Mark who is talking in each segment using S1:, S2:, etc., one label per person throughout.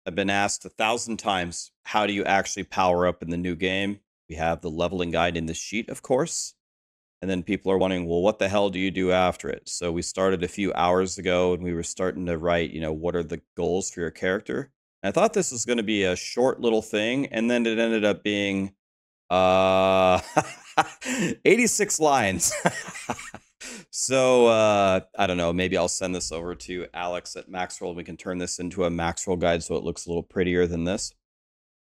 S1: I've been asked 1,000 times, how do you actually power up in the new game? We have the leveling guide in the sheet, of course. And then people are wondering, well, what the hell do you do after it? So we started a few hours ago and we were starting to write, what are the goals for your character? And I thought this was going to be a short little thing. And then it ended up being uh 86 lines. So I don't know, maybe I'll send this over to Alex at Maxroll and we can turn this into a Maxroll guide so it looks a little prettier than this.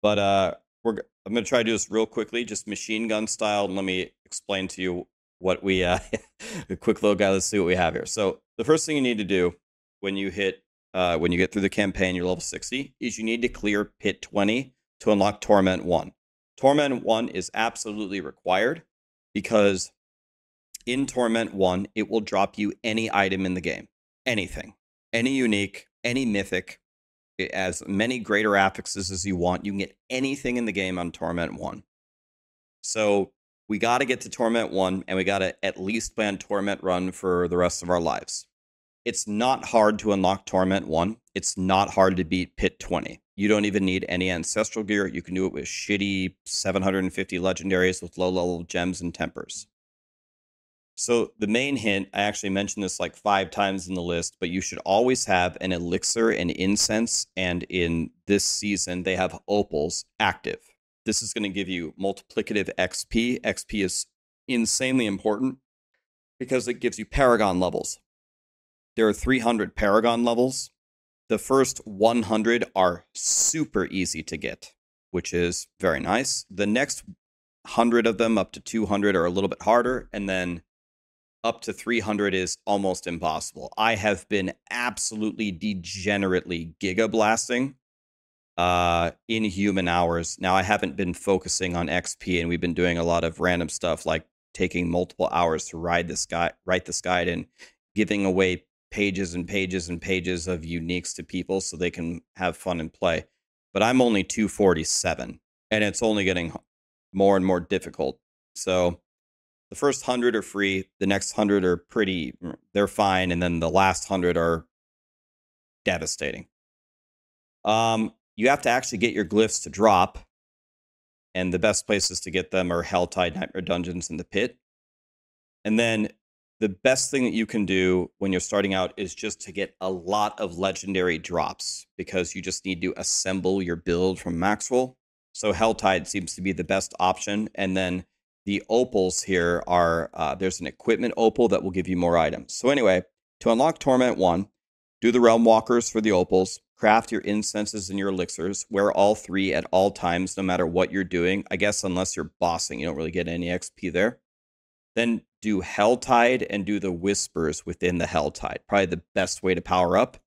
S1: But I'm going to try to do this real quickly, just machine gun style, and let me explain to you what we a quick little guide. Let's see what we have here. So the first thing you need to do when you get through the campaign, you're level 60, is you need to clear pit 20 to unlock Torment 1. Torment 1 is absolutely required because in Torment 1, it will drop you any item in the game. Anything. Any unique, any mythic, as many greater affixes as you want. You can get anything in the game on Torment 1. So we got to get to Torment 1, and we got to at least play on Torment Run for the rest of our lives. It's not hard to unlock Torment 1. It's not hard to beat Pit 20. You don't even need any ancestral gear. You can do it with shitty 750 legendaries with low-level gems and tempers. So the main hint, I actually mentioned this like 5 times in the list, but you should always have an elixir and incense, and in this season, they have opals active. This is going to give you multiplicative XP. XP is insanely important because it gives you Paragon levels. There are 300 Paragon levels. The first 100 are super easy to get, which is very nice. The next 100 of them, up to 200, are a little bit harder, and then up to 300 is almost impossible. I have been absolutely degenerately giga blasting inhuman hours. Now, I haven't been focusing on XP, and we've been doing a lot of random stuff like taking multiple hours to write this guide and giving away pages and pages and pages of uniques to people so they can have fun and play. But I'm only 247, and it's only getting more and more difficult. So the first 100 are free. The next 100 are they're fine. And then the last 100 are devastating. You have to actually get your glyphs to drop. And the best places to get them are Helltide, Nightmare Dungeons, and the Pit. And then the best thing that you can do when you're starting out is just to get a lot of legendary drops, because you just need to assemble your build from Maxroll. So Helltide seems to be the best option. And then the opals here are, there's an equipment opal that will give you more items. So anyway, to unlock Torment 1, do the Realm Walkers for the opals, craft your incenses and your elixirs, wear all 3 at all times, no matter what you're doing. I guess unless you're bossing, you don't really get any XP there. Then do Helltide and do the Whispers within the Helltide. Probably the best way to power up.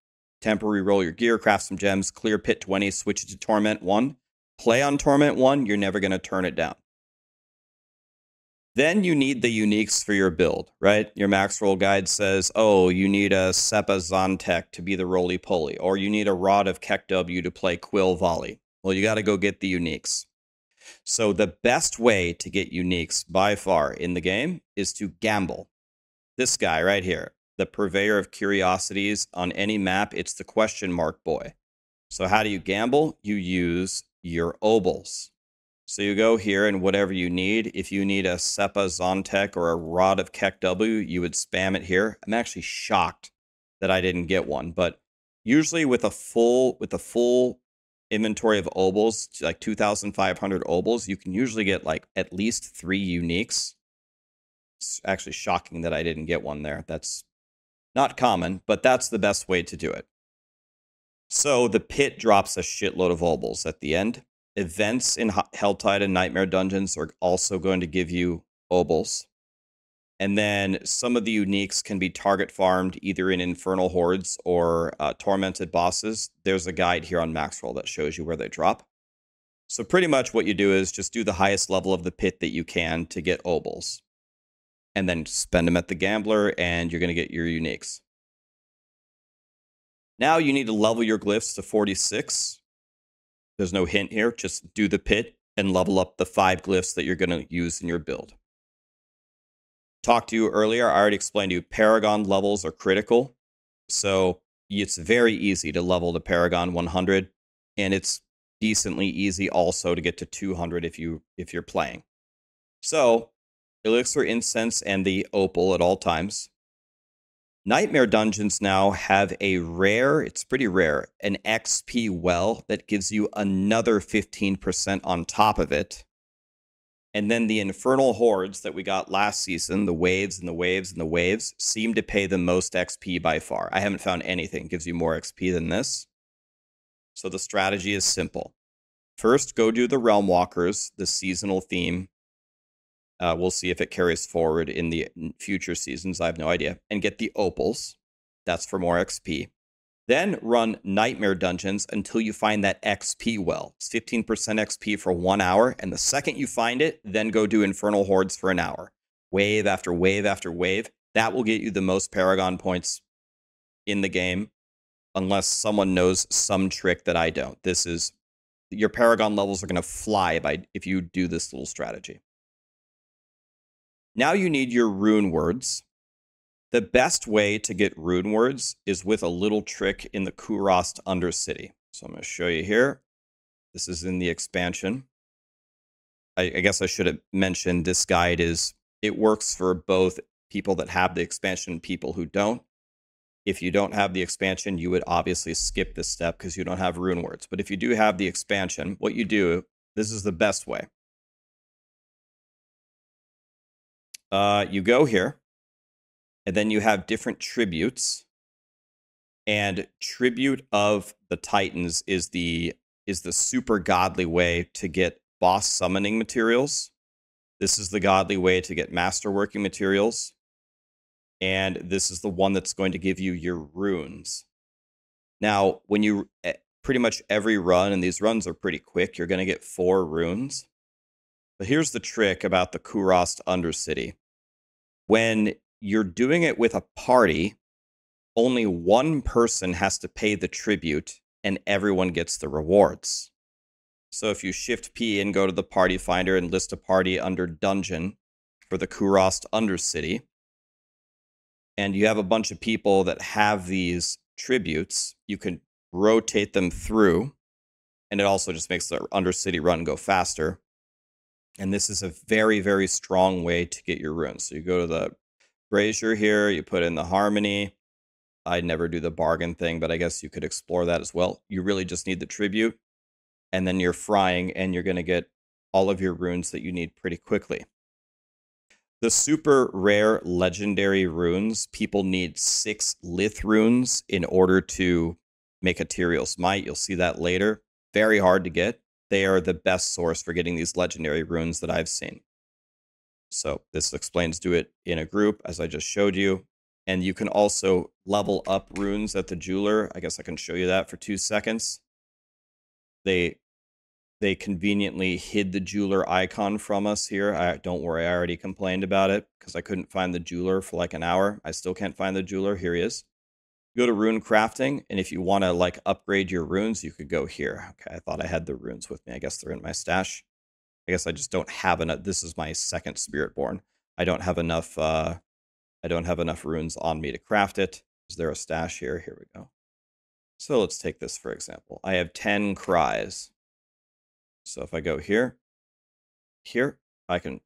S1: Temporary roll your gear, craft some gems, clear Pit 20, switch it to Torment 1. Play on Torment 1, you're never going to turn it down. Then you need the uniques for your build, right? Your Maxroll guide says, oh, you need a Sepa Zontek to be the roly-poly, or you need a Rod of Kek-W to play Quill Volley. Well, you got to go get the uniques. So the best way to get uniques by far in the game is to gamble. This guy right here, the purveyor of curiosities on any map, it's the question mark boy. So how do you gamble? You use your obols. So you go here and whatever you need. If you need a Sepa Zontek or a Rod of Kek-W, you would spam it here. I'm actually shocked that I didn't get one, but usually with a full inventory of obols, like 2,500 obols, you can usually get like at least 3 uniques. It's actually shocking that I didn't get one there. That's not common, but that's the best way to do it. So the Pit drops a shitload of obols at the end. Events in Helltide and Nightmare Dungeons are also going to give you obols. And then some of the uniques can be target farmed either in Infernal Hordes or Tormented Bosses. There's a guide here on Maxroll that shows you where they drop. So pretty much what you do is just do the highest level of the Pit that you can to get obols. And then spend them at the Gambler, and you're going to get your uniques. Now you need to level your glyphs to 46. There's no hint here. Just do the Pit and level up the 5 glyphs that you're going to use in your build. Talked to you earlier. I already explained to you Paragon levels are critical. So it's very easy to level the Paragon 100. and it's decently easy also to get to 200 if you're playing. So, Elixir Incense and the Opal at all times. Nightmare Dungeons now have a rare, it's pretty rare, an XP well that gives you another 15% on top of it. And then the Infernal Hordes that we got last season, the waves and the waves and the waves, seem to pay the most XP by far. I haven't found anything that gives you more XP than this. So the strategy is simple. First, go do the Realm Walkers, the seasonal theme. We'll see if it carries forward in the future seasons. I have no idea. And get the Opals. That's for more XP. Then run Nightmare Dungeons until you find that XP well. It's 15% XP for 1 hour. And the second you find it, then go do Infernal Hordes for an hour. Wave after wave after wave. That will get you the most Paragon points in the game. Unless someone knows some trick that I don't. Your Paragon levels are going to fly if you do this little strategy. Now you need your Runewords. The best way to get Runewords is with a little trick in the Kurast Undercity. So I'm going to show you here. This is in the expansion. I guess I should have mentioned this guide it works for both people that have the expansion and people who don't. If you don't have the expansion, you would obviously skip this step because you don't have Runewords. But if you do have the expansion, what you do, this is the best way. You go here, and then you have different tributes. And Tribute of the Titans is the super godly way to get boss summoning materials. This is the godly way to get masterworking materials. And this is the one that's going to give you your runes. Now, when you pretty much every run, and these runs are pretty quick, you're going to get 4 runes. But here's the trick about the Kurast Undercity. When you're doing it with a party, only one person has to pay the tribute, and everyone gets the rewards. So if you shift P and go to the party finder and list a party under dungeon for the Kurast Undercity, and you have a bunch of people that have these tributes, you can rotate them through, and it also just makes the Undercity run go faster. And this is a very, very strong way to get your runes. So you go to the Brazier here, you put in the Harmony. I never do the bargain thing, but I guess you could explore that as well. You really just need the tribute, and then you're frying, and you're going to get all of your runes that you need pretty quickly. The super rare legendary runes, people need 6 Lith runes in order to make a Tyrael's Might. You'll see that later. Very hard to get. They are the best source for getting these legendary runes that I've seen. So this explains do it in a group, as I just showed you. And you can also level up runes at the jeweler. I guess I can show you that for 2 seconds. They conveniently hid the jeweler icon from us here. Don't worry, I already complained about it because I couldn't find the jeweler for like an hour. I still can't find the jeweler. Here he is. Go to rune crafting, and if you want to like upgrade your runes, you could go here. Okay, I thought I had the runes with me. I guess they're in my stash. I guess I just don't have enough. This is my second Spiritborn. I don't have enough. I don't have enough runes on me to craft it. Is there a stash here? Here we go. So let's take this for example. I have 10 cries. So if I go here, I can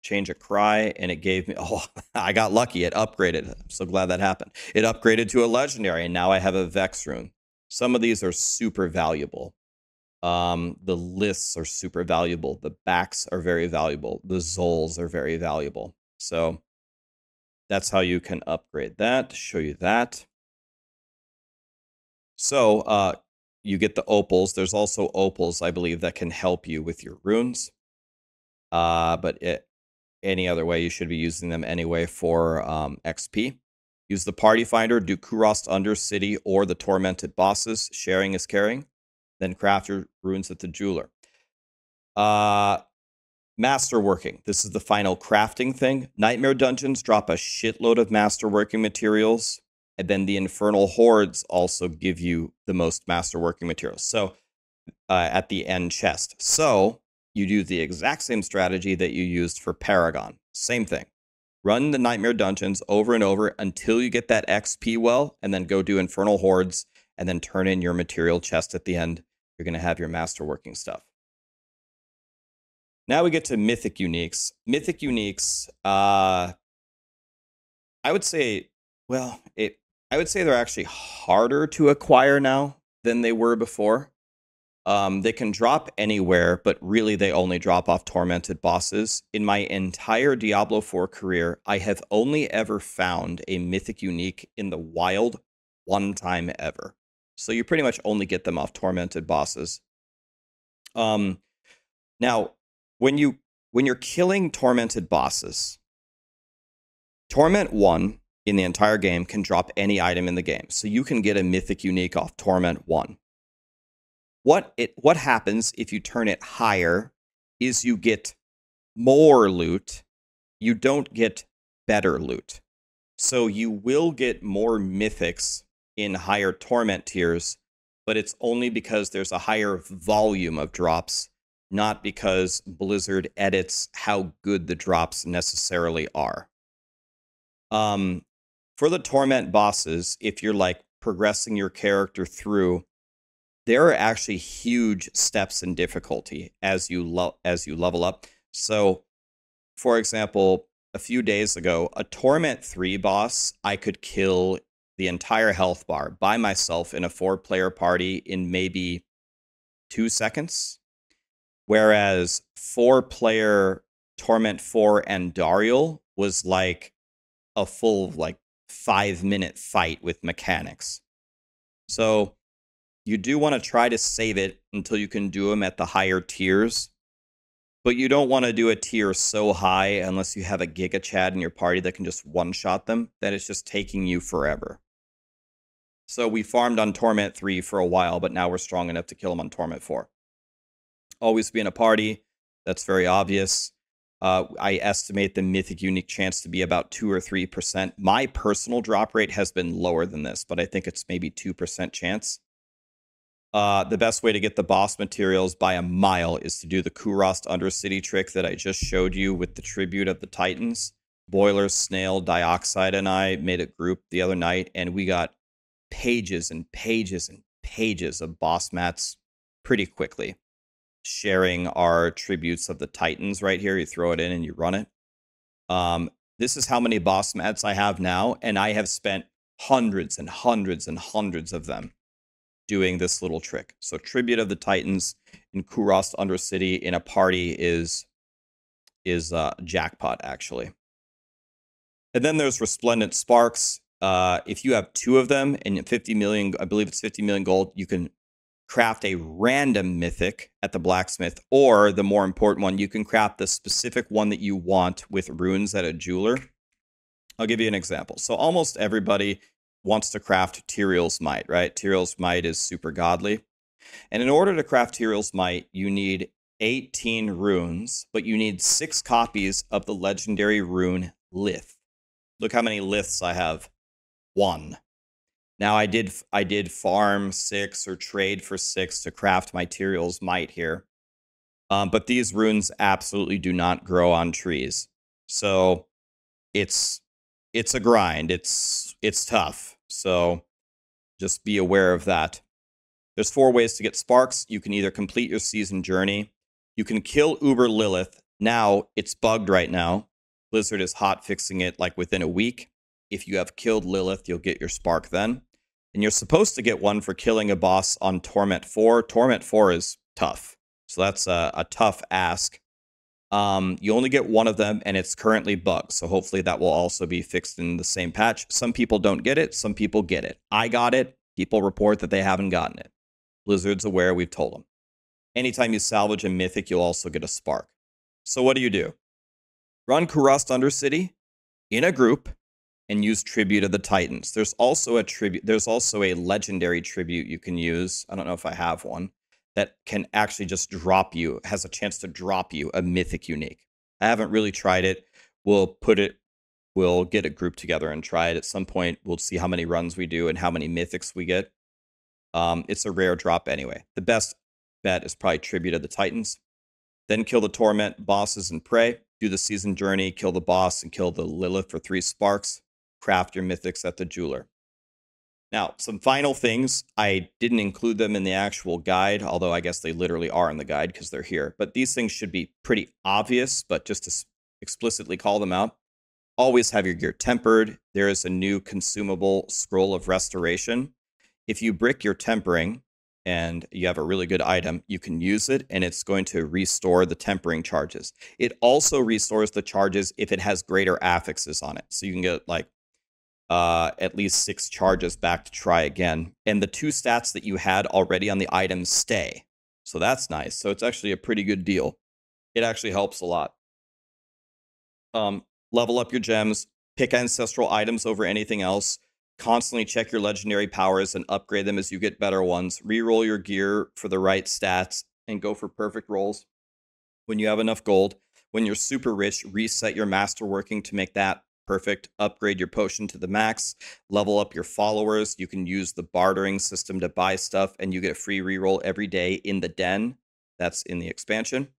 S1: change a cry, and it gave me, oh, I got lucky. It upgraded. I'm so glad that happened. It upgraded to a legendary, and now I have a Vex rune. Some of these are super valuable. The lists are super valuable. The backs are very valuable. The Zols are very valuable. So that's how you can upgrade that. To show you that. So you get the opals. There's also opals, I believe, that can help you with your runes. But any other way, you should be using them anyway for XP. Use the party finder, do Kurast Undercity or the tormented bosses. Sharing is caring. Then craft your runes at the jeweler. Masterworking. This is the final crafting thing. Nightmare Dungeons drop a shitload of masterworking materials. And then the Infernal Hordes also give you the most masterworking materials. So at the end chest. So you do the exact same strategy that you used for Paragon. Same thing. Run the Nightmare Dungeons over and over until you get that XP well, and then go do Infernal Hordes, and then turn in your material chest at the end. you're going to have your Masterworking stuff. Now we get to Mythic Uniques. Mythic Uniques, I would say, well, I would say they're actually harder to acquire now than they were before. They can drop anywhere, but really they only drop off tormented bosses. In my entire Diablo 4 career, I have only ever found a Mythic Unique in the wild one time ever. So you pretty much only get them off tormented bosses. Now, when you're killing tormented bosses, Torment 1 in the entire game can drop any item in the game. So you can get a Mythic Unique off Torment 1. What happens if you turn it higher is you get more loot. You don't get better loot. So you will get more mythics in higher torment tiers, but it's only because there's a higher volume of drops, not because Blizzard edits how good the drops necessarily are. For the torment bosses, if you're like progressing your character through, there are actually huge steps in difficulty as you level up. So, for example, a few days ago, a Torment 3 boss, I could kill the entire health bar by myself in a 4-player party in maybe 2 seconds. Whereas 4-player Torment 4 and Dariel was like a full 5-minute fight with mechanics. So you do want to try to save it until you can do them at the higher tiers. But you don't want to do a tier so high unless you have a Giga Chad in your party that can just one-shot them, that it's just taking you forever. So we farmed on Torment 3 for a while, but now we're strong enough to kill them on Torment 4. Always be in a party. That's very obvious. I estimate the Mythic Unique chance to be about 2 or 3%. My personal drop rate has been lower than this, but I think it's maybe 2% chance. The best way to get the boss materials by a mile is to do the Kurost Undercity trick that I just showed you with the Tribute of the Titans. Boiler, Snail, Dioxide, and I made a group the other night, and we got pages and pages and pages of boss mats pretty quickly. Sharing our Tributes of the Titans right here. You throw it in and you run it. This is how many boss mats I have now, and I have spent hundreds and hundreds and hundreds of them doing this little trick. So Tribute of the Titans in Kurost Undercity in a party is jackpot, actually. And then there's Resplendent Sparks. If you have 2 of them and 50 million, I believe it's 50 million gold, you can craft a random mythic at the blacksmith, or the more important one, you can craft the specific one that you want with runes at a jeweler. I'll give you an example. So almost everybody wants to craft Tyrael's Might, right? Tyrael's Might is super godly. And in order to craft Tyrael's Might, you need 18 runes, but you need 6 copies of the legendary rune Lith. Look how many Liths I have. 1. Now I did farm 6 or trade for 6 to craft my Tyrael's Might here. But these runes absolutely do not grow on trees. So it's a grind. It's tough. So just be aware of that. There's 4 ways to get sparks. You can either complete your season journey. You can kill Uber Lilith. Now it's bugged right now. Blizzard is hot fixing it like within a week. If you have killed Lilith, you'll get your spark then. And you're supposed to get one for killing a boss on Torment 4. Torment 4 is tough. So that's a tough ask. You only get 1 of them, and it's currently bugged. So hopefully that will also be fixed in the same patch. Some people don't get it. Some people get it. I got it. People report that they haven't gotten it. Blizzard's aware. We've told them. Anytime you salvage a mythic, you'll also get a spark. So what do? Run Kurost Undercity in a group and use Tribute of the Titans. There's also a legendary tribute you can use. I don't know if I have one that can actually just drop you, has a chance to drop you a Mythic Unique. I haven't really tried it. We'll get a group together and try it at some point. We'll see how many runs we do and how many mythics we get. It's a rare drop anyway. The best bet is probably Tribute of the Titans. Then kill the Torment bosses and pray. Do the season journey, kill the boss, and kill the Lilith for 3 sparks. Craft your mythics at the jeweler. Now, some final things. I didn't include them in the actual guide, although I guess they literally are in the guide because they're here. But these things should be pretty obvious, but just to explicitly call them out. Always have your gear tempered. There is a new consumable scroll of restoration. If you brick your tempering and you have a really good item, you can use it and it's going to restore the tempering charges. It also restores the charges if it has greater affixes on it. So you can get like at least 6 charges back to try again. And the 2 stats that you had already on the items stay. So that's nice. So it's actually a pretty good deal. It actually helps a lot. Level up your gems, pick ancestral items over anything else, constantly check your legendary powers and upgrade them as you get better ones, reroll your gear for the right stats, and go for perfect rolls when you have enough gold. When you're super rich, reset your masterworking to make that perfect, upgrade your potion to the max, level up your followers. You can use the bartering system to buy stuff, and you get a free reroll every day in the den. That's in the expansion.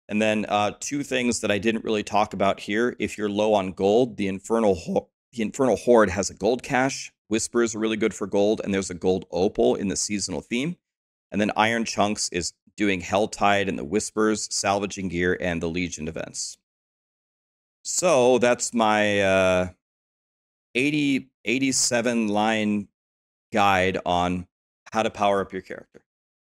S1: And then 2 things that I didn't really talk about here. If you're low on gold, the Infernal Horde has a gold cache. Whispers are really good for gold, and there's a gold opal in the seasonal theme. And then Iron Chunks is doing Helltide and the Whispers, salvaging gear, and the Legion events. So that's my 87 line guide on how to power up your character.